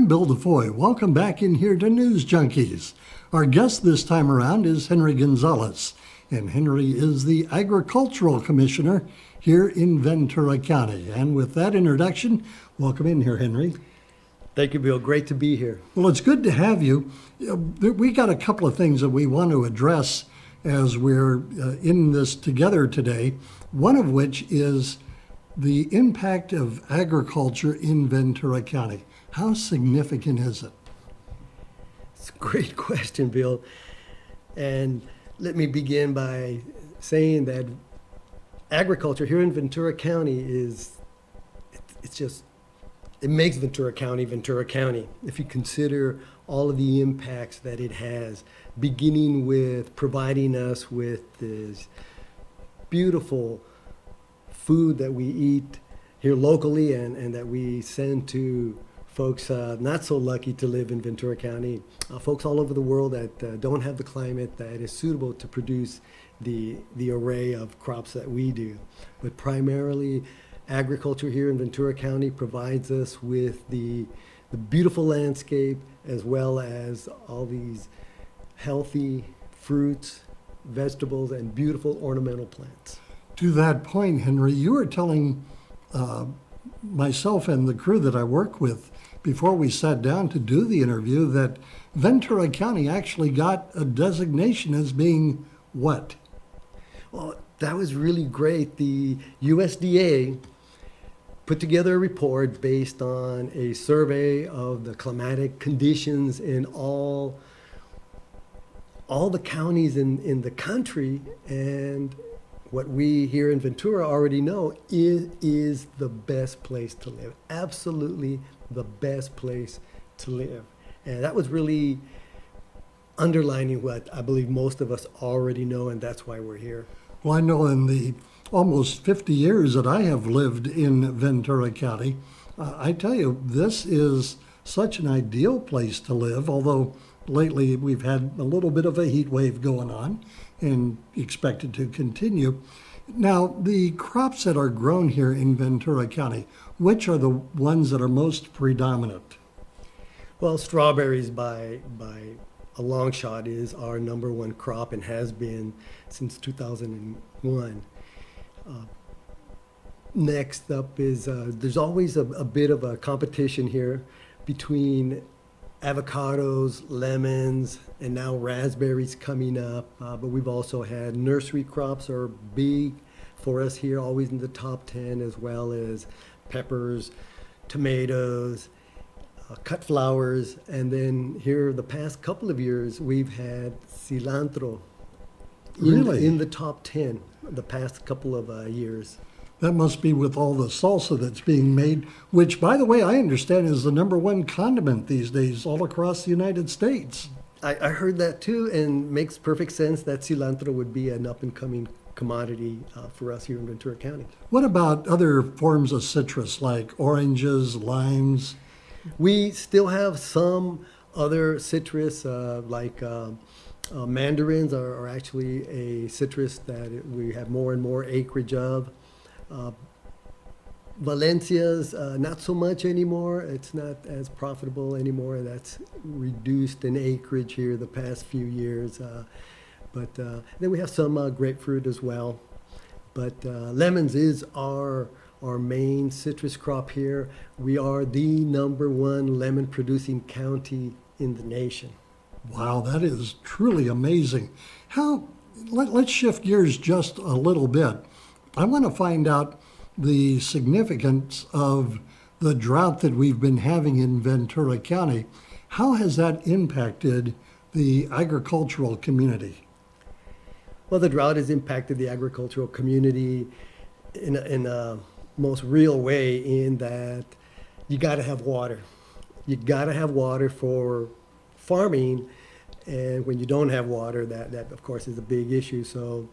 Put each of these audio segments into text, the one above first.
I'm Bill DeFoi. Welcome back in here to News Junkies. Our guest this time around is Henry Gonzales, and Henry is the Agricultural Commissioner here in Ventura County. And with that introduction, welcome in here, Henry. Thank you, Bill. Great to be here. Well, it's good to have you. We got a couple of things that we want to address as we're in this together today, one of which is the impact of agriculture in Ventura County. How significant is it? It's a great question, Bill. And let me begin by saying that agriculture here in Ventura County it makes Ventura County. If you consider all of the impacts that it has, beginning with providing us with this beautiful food that we eat here locally and that we send to folks not so lucky to live in Ventura County, folks all over the world that don't have the climate that is suitable to produce the array of crops that we do. But primarily, agriculture here in Ventura County provides us with the beautiful landscape as well as all these healthy fruits, vegetables, and beautiful ornamental plants. To that point, Henry, you were telling myself and the crew that I work with before we sat down to do the interview that Ventura County actually got a designation as being what? Well, that was really great. The USDA put together a report based on a survey of the climatic conditions in all the counties in the country, and what we here in Ventura already know is the best place to live. Absolutely the best place to live. And that was really underlining what I believe most of us already know, and that's why we're here. Well, I know in the almost 50 years that I have lived in Ventura County, I tell you, this is such an ideal place to live, although lately we've had a little bit of a heat wave going on and expected to continue. Now, the crops that are grown here in Ventura County, which are the ones that are most predominant? Well, strawberries by a long shot is our number one crop and has been since 2001. Next up is, there's always a bit of a competition here between avocados, lemons, and now raspberries coming up. But we've also had nursery crops are big for us here, always in the top 10, as well as peppers, tomatoes, cut flowers. And then here the past couple of years, we've had cilantro in the top 10 the past couple of years. That must be with all the salsa that's being made, which, by the way, I understand is the number one condiment these days all across the United States. I heard that too, and makes perfect sense that cilantro would be an up-and-coming commodity for us here in Ventura County. What about other forms of citrus like oranges, limes? We still have some other citrus like mandarins are actually a citrus that we have more and more acreage of. Valencia's not so much anymore. It's not as profitable anymore. That's reduced in acreage here the past few years. But then we have some grapefruit as well. But lemons is our main citrus crop here. We are the number one lemon producing county in the nation. Wow, that is truly amazing. Let's shift gears just a little bit. I want to find out the significance of the drought that we've been having in Ventura County. How has that impacted the agricultural community? Well, the drought has impacted the agricultural community in a most real way, in that you got to have water. You got to have water for farming, and when you don't have water, that of course is a big issue. So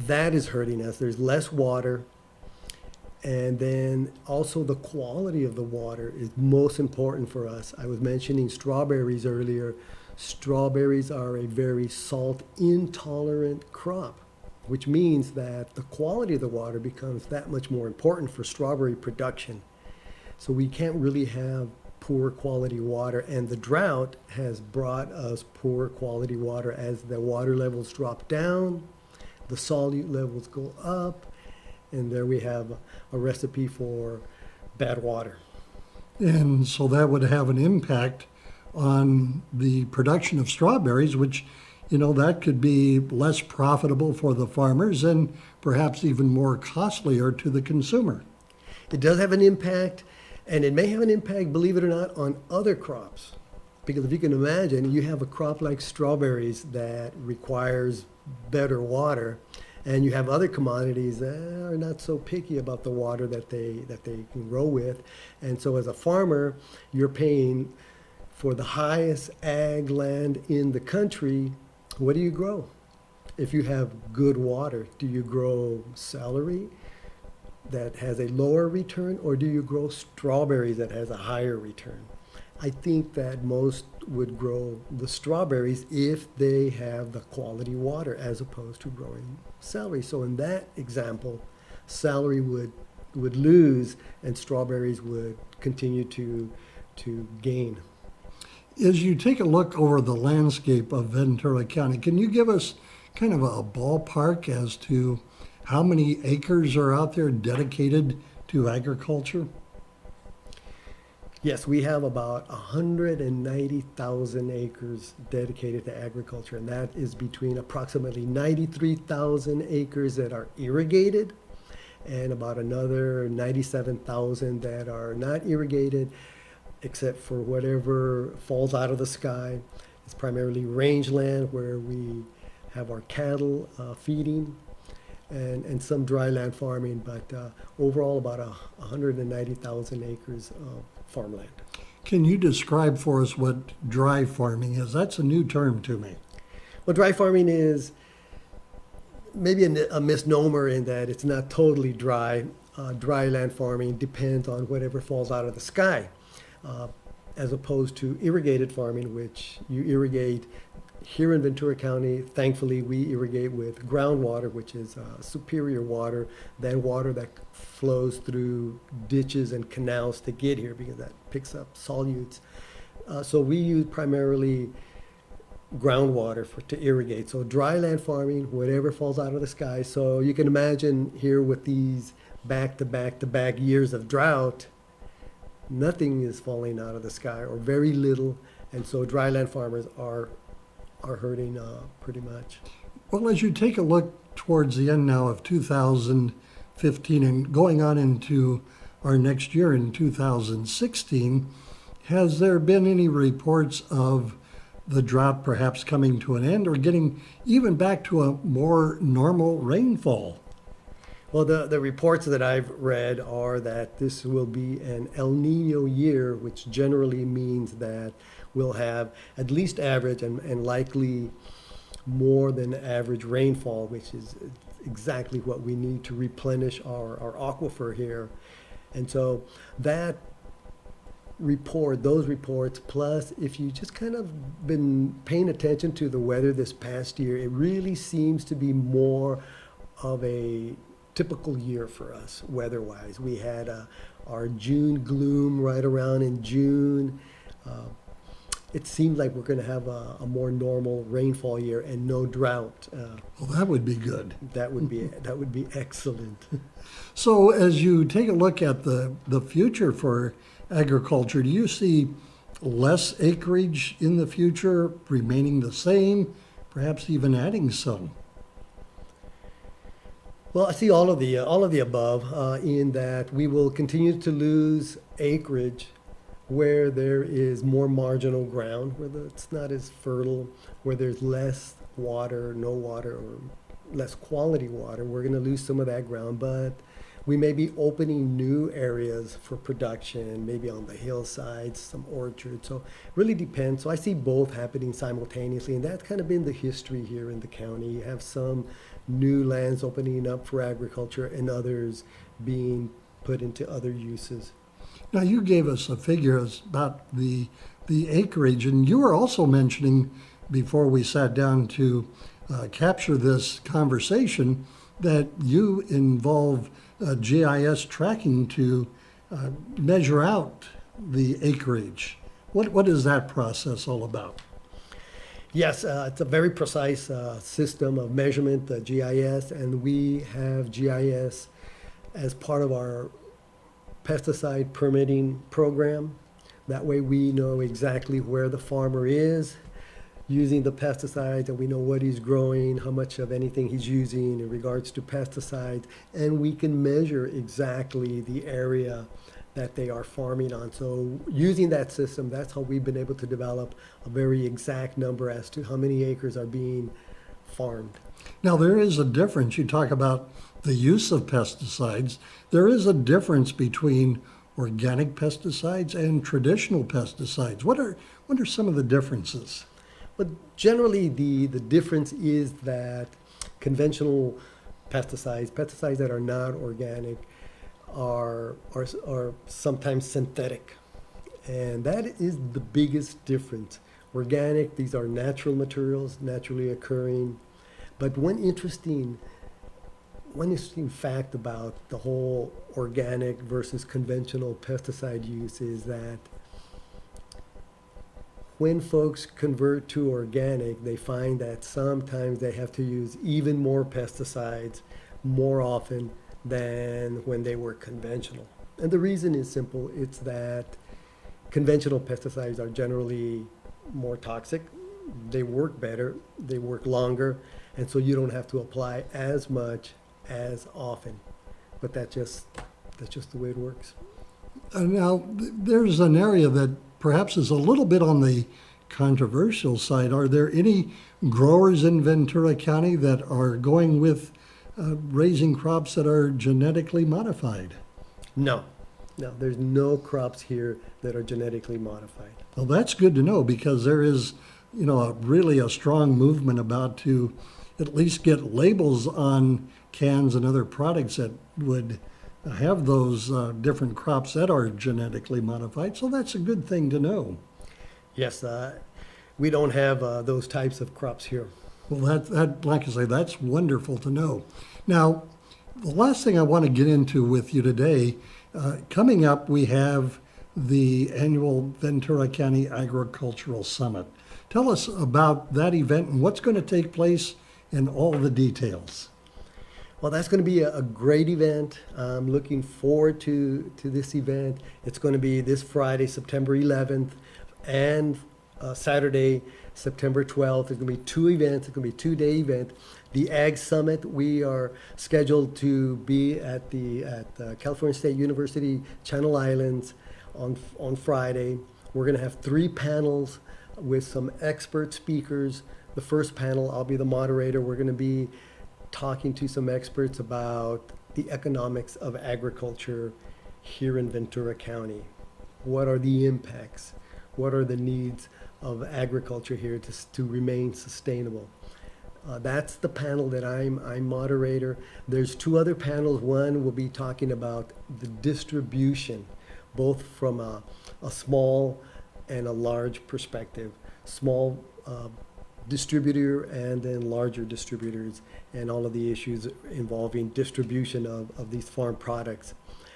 that is hurting us. There's less water, and then also the quality of the water is most important for us. I was mentioning strawberries earlier. Strawberries are a very salt intolerant crop, which means that the quality of the water becomes that much more important for strawberry production. So we can't really have poor quality water, and the drought has brought us poor quality water. As the water levels drop down, the solute levels go up, and there we have a recipe for bad water. And so that would have an impact on the production of strawberries, which, that could be less profitable for the farmers and perhaps even more costlier to the consumer. It does have an impact, and it may have an impact, believe it or not, on other crops. Because if you can imagine, you have a crop like strawberries that requires better water, and you have other commodities that are not so picky about the water that they can grow with. And so as a farmer, you're paying for the highest ag land in the country. What do you grow? If you have good water, do you grow celery that has a lower return, or do you grow strawberries that has a higher return? I think that most would grow the strawberries if they have the quality water as opposed to growing celery. So in that example, celery would lose and strawberries would continue to gain. As you take a look over the landscape of Ventura County, can you give us kind of a ballpark as to how many acres are out there dedicated to agriculture? Yes, we have about 190,000 acres dedicated to agriculture, and that is between approximately 93,000 acres that are irrigated and about another 97,000 that are not irrigated, except for whatever falls out of the sky. It's primarily rangeland where we have our cattle feeding, and some dry land farming, but overall about 190,000 acres of farmland. Can you describe for us what dry farming is? That's a new term to me. Well, dry farming is maybe a misnomer in that it's not totally dry. Dry land farming depends on whatever falls out of the sky, as opposed to irrigated farming, which you irrigate. Here in Ventura County, thankfully, we irrigate with groundwater, which is superior water than water that flows through ditches and canals to get here, because that picks up solutes. So we use primarily groundwater to irrigate. So dry land farming, whatever falls out of the sky. So you can imagine here with these back-to-back-to-back years of drought, nothing is falling out of the sky, or very little. And so dry land farmers are hurting pretty much. Well, as you take a look towards the end now of 2015 and going on into our next year in 2016, has there been any reports of the drought perhaps coming to an end or getting even back to a more normal rainfall? Well, the reports that I've read are that this will be an El Nino year, which generally means that we'll have at least average and likely more than average rainfall, which is exactly what we need to replenish our aquifer here. And so that those reports, plus if you just kind of been paying attention to the weather this past year, it really seems to be more of a typical year for us weather-wise. We had our June gloom right around in June. It seemed like we're going to have a more normal rainfall year and no drought. Well, that would be good. That would be excellent. So as you take a look at the future for agriculture, do you see less acreage in the future, remaining the same, perhaps even adding some? Well, I see all of the above, in that we will continue to lose acreage where there is more marginal ground, where it's not as fertile, where there's less water, no water, or less quality water. We're going to lose some of that ground, but we may be opening new areas for production, maybe on the hillsides, some orchards. So it really depends. So I see both happening simultaneously, and that's kind of been the history here in the county. You have some new lands opening up for agriculture and others being put into other uses. Now, you gave us a figure about the acreage, and you were also mentioning before we sat down to capture this conversation that you involve GIS tracking to measure out the acreage. What is that process all about? Yes, it's a very precise system of measurement, the GIS, and we have GIS as part of our pesticide permitting program. That way we know exactly where the farmer is using the pesticides, and we know what he's growing, how much of anything he's using in regards to pesticides, and we can measure exactly the area that they are farming on. So using that system, that's how we've been able to develop a very exact number as to how many acres are being farmed. Now, there is a difference. You talk about the use of pesticides. There is a difference between organic pesticides and traditional pesticides. What are some of the differences? But generally, the difference is that conventional pesticides that are not organic, are sometimes synthetic. And that is the biggest difference. Organic, these are natural materials, naturally occurring. But one interesting fact about the whole organic versus conventional pesticide use is that when folks convert to organic, they find that sometimes they have to use even more pesticides more often than when they were conventional. And the reason is simple. It's that conventional pesticides are generally more toxic. They work better, they work longer, and so you don't have to apply as much as often. But that's just the way it works. Now, there's an area that perhaps is a little bit on the controversial side. Are there any growers in Ventura County that are going with raising crops that are genetically modified? No, there's no crops here that are genetically modified. Well, that's good to know, because there is, really a strong movement about to at least get labels on cans and other products that would have those different crops that are genetically modified. So that's a good thing to know. Yes, we don't have those types of crops here. Well, that, like I say, that's wonderful to know. Now, the last thing I want to get into with you today, coming up, we have the annual Ventura County Agricultural Summit. Tell us about that event and what's going to take place and all the details. Well, that's going to be a great event. I'm looking forward to this event. It's going to be this Friday, September 11th, and Saturday, September 12th. There's going to be two events. It's going to be a 2-day event. The Ag Summit, we are scheduled to be at California State University, Channel Islands on Friday. We're going to have 3 panels with some expert speakers. The first panel, I'll be the moderator. We're going to be talking to some experts about the economics of agriculture here in Ventura County. What are the impacts? What are the needs of agriculture here to remain sustainable? That's the panel that I'm moderator. There's 2 other panels. One will be talking about the distribution, both from a small and a large perspective. Small distributor and then larger distributors, and all of the issues involving distribution of these farm products.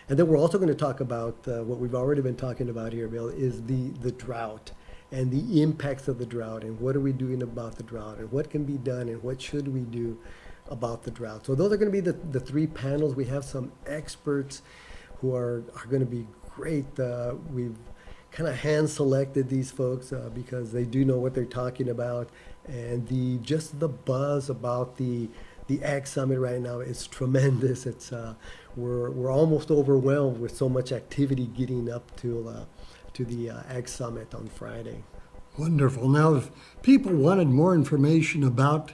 And then we're also going to talk about what we've already been talking about here, Bill, is the drought and the impacts of the drought, and what are we doing about the drought, and what can be done, and what should we do about the drought. So those are going to be the 3 panels. We have some experts who are going to be great. We've kind of hand selected these folks because they do know what they're talking about, and just the buzz about the Ag Summit right now is tremendous. It's we're almost overwhelmed with so much activity getting up to the Ag Summit on Friday. Wonderful. Now, if people wanted more information about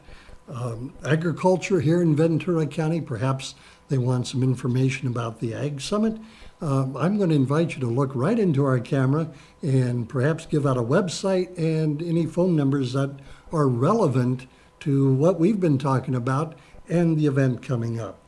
agriculture here in Ventura County, perhaps they want some information about the Ag Summit, I'm going to invite you to look right into our camera and perhaps give out a website and any phone numbers that are relevant to what we've been talking about and the event coming up.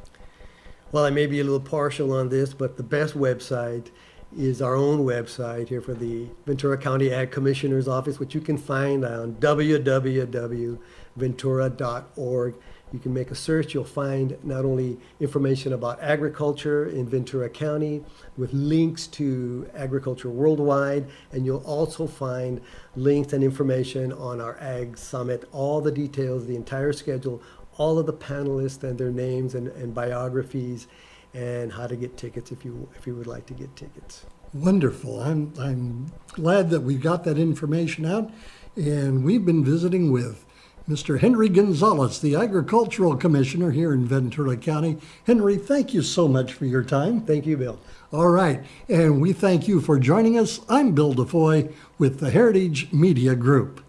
Well, I may be a little partial on this, but the best website is our own website here for the Ventura County Ag Commissioner's Office, which you can find on www.ventura.org. You can make a search. You'll find not only information about agriculture in Ventura County with links to agriculture worldwide, and you'll also find links and information on our Ag Summit, all the details, the entire schedule, all of the panelists and their names and biographies, and how to get tickets if you would like to get tickets. Wonderful. I'm glad that we got that information out, and we've been visiting with Mr. Henry Gonzales, the Agricultural Commissioner here in Ventura County. Henry, thank you so much for your time. Thank you, Bill. All right, and we thank you for joining us. I'm Bill DeFoi with the Heritage Media Group.